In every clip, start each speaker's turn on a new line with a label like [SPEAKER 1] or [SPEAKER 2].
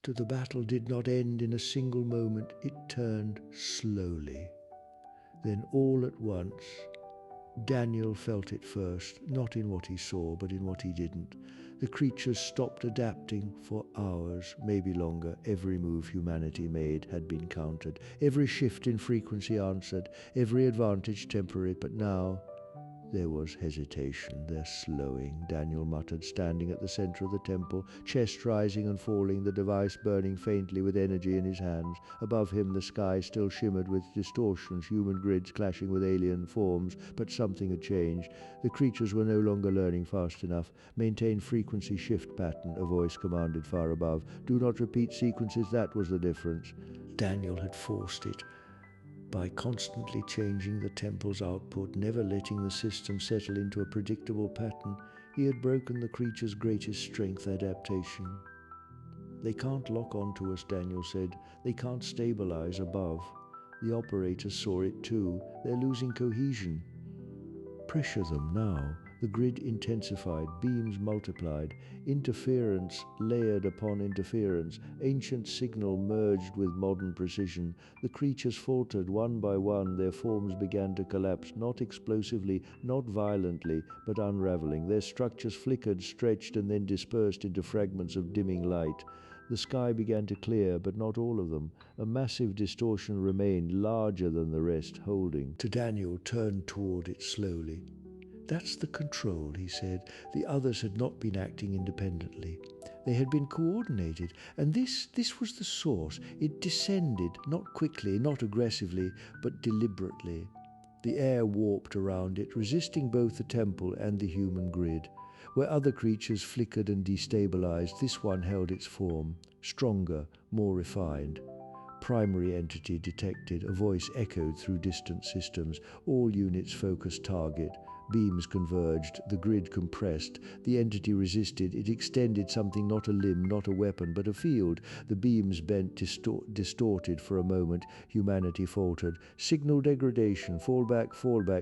[SPEAKER 1] The battle did not end in a single moment. It turned slowly. Then all at once, Daniel felt it first, not in what he saw, but in what he didn't. The creatures stopped adapting for hours, maybe longer. Every move humanity made had been countered, every shift in frequency answered, every advantage temporary, but now there was hesitation. They're slowing, Daniel muttered, standing at the center of the temple, chest rising and falling, the device burning faintly with energy in his hands. Above him the sky still shimmered with distortions, human grids clashing with alien forms, but something had changed. The creatures were no longer learning fast enough. Maintain frequency shift pattern, a voice commanded far above. Do not repeat sequences, that was the difference. Daniel had forced it by constantly changing the temple's output, never letting the system settle into a predictable pattern. He had broken the creature's greatest strength, adaptation. They can't lock onto us, Daniel said. They can't stabilize above. The operators saw it too. They're losing cohesion. Pressure them now. The grid intensified, beams multiplied, interference layered upon interference, ancient signal merged with modern precision. The creatures faltered one by one, their forms began to collapse, not explosively, not violently, but unraveling. Their structures flickered, stretched, and then dispersed into fragments of dimming light. The sky began to clear, but not all of them. A massive distortion remained, larger than the rest, holding. To Daniel, turned toward it slowly. That's the control, he said. The others had not been acting independently. They had been coordinated, and this was the source. It descended, not quickly, not aggressively, but deliberately. The air warped around it, resisting both the temple and the human grid. Where other creatures flickered and destabilized, this one held its form, stronger, more refined. Primary entity detected, a voice echoed through distant systems. All units focused target. Beams converged, the grid compressed. The entity resisted. It extended something, not a limb, not a weapon, but a field. The beams bent, distorted for a moment. Humanity faltered. Signal degradation. Fall back,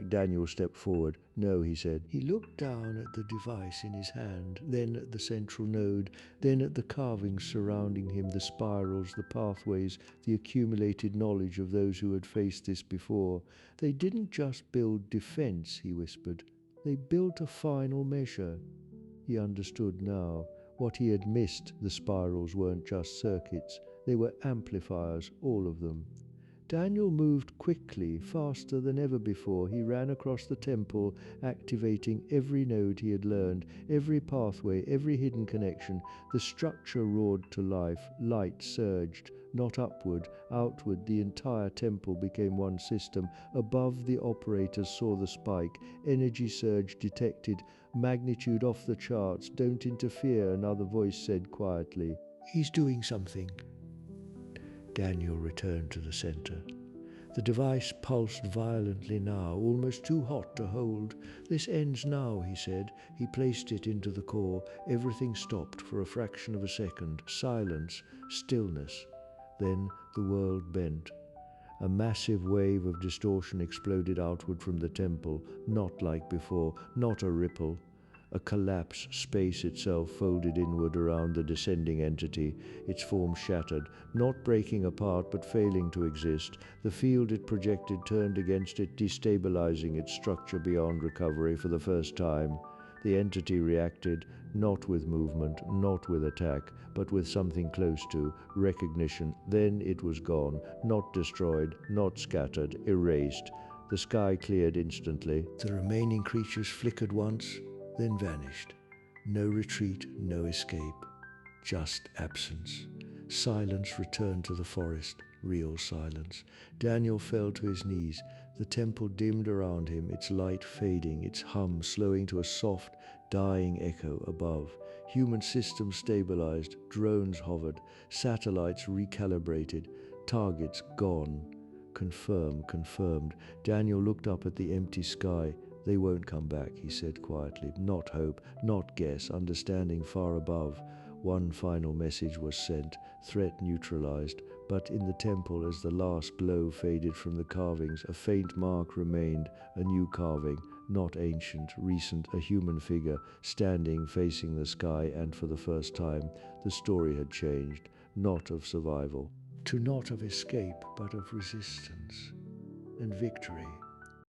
[SPEAKER 1] Daniel stepped forward. No, he said. He looked down at the device in his hand, then at the central node, then at the carvings surrounding him, the spirals, the pathways, the accumulated knowledge of those who had faced this before. They didn't just build defense, he whispered. They built a final measure. He understood now. What he had missed, the spirals weren't just circuits. They were amplifiers, all of them. Daniel moved quickly, faster than ever before. He ran across the temple, activating every node he had learned, every pathway, every hidden connection. The structure roared to life. Light surged, not upward, outward. The entire temple became one system. Above, the operators saw the spike. Energy surge detected. Magnitude off the charts. Don't interfere, another voice said quietly. He's doing something. Daniel returned to the center. The device pulsed violently now, almost too hot to hold. This ends now, he said. He placed it into the core. Everything stopped for a fraction of a second. Silence, stillness. Then the world bent. A massive wave of distortion exploded outward from the temple, not like before, not a ripple. A collapse, space itself folded inward around the descending entity, its form shattered, not breaking apart but failing to exist. The field it projected turned against it, destabilizing its structure beyond recovery for the first time. The entity reacted, not with movement, not with attack, but with something close to recognition. Then it was gone, not destroyed, not scattered, erased. The sky cleared instantly. The remaining creatures flickered once, then vanished. No retreat, no escape, just absence. Silence returned to the forest, real silence. Daniel fell to his knees. The temple dimmed around him, its light fading, its hum slowing to a soft, dying echo above. Human systems stabilized, drones hovered, satellites recalibrated, targets gone. Confirmed. Daniel looked up at the empty sky. They won't come back, he said quietly. Not hope, not guess, understanding far above. One final message was sent, threat neutralized, but in the temple as the last glow faded from the carvings, a faint mark remained, a new carving, not ancient, recent, a human figure, standing, facing the sky, and for the first time, the story had changed. not of survival, to not of escape, but of resistance and victory.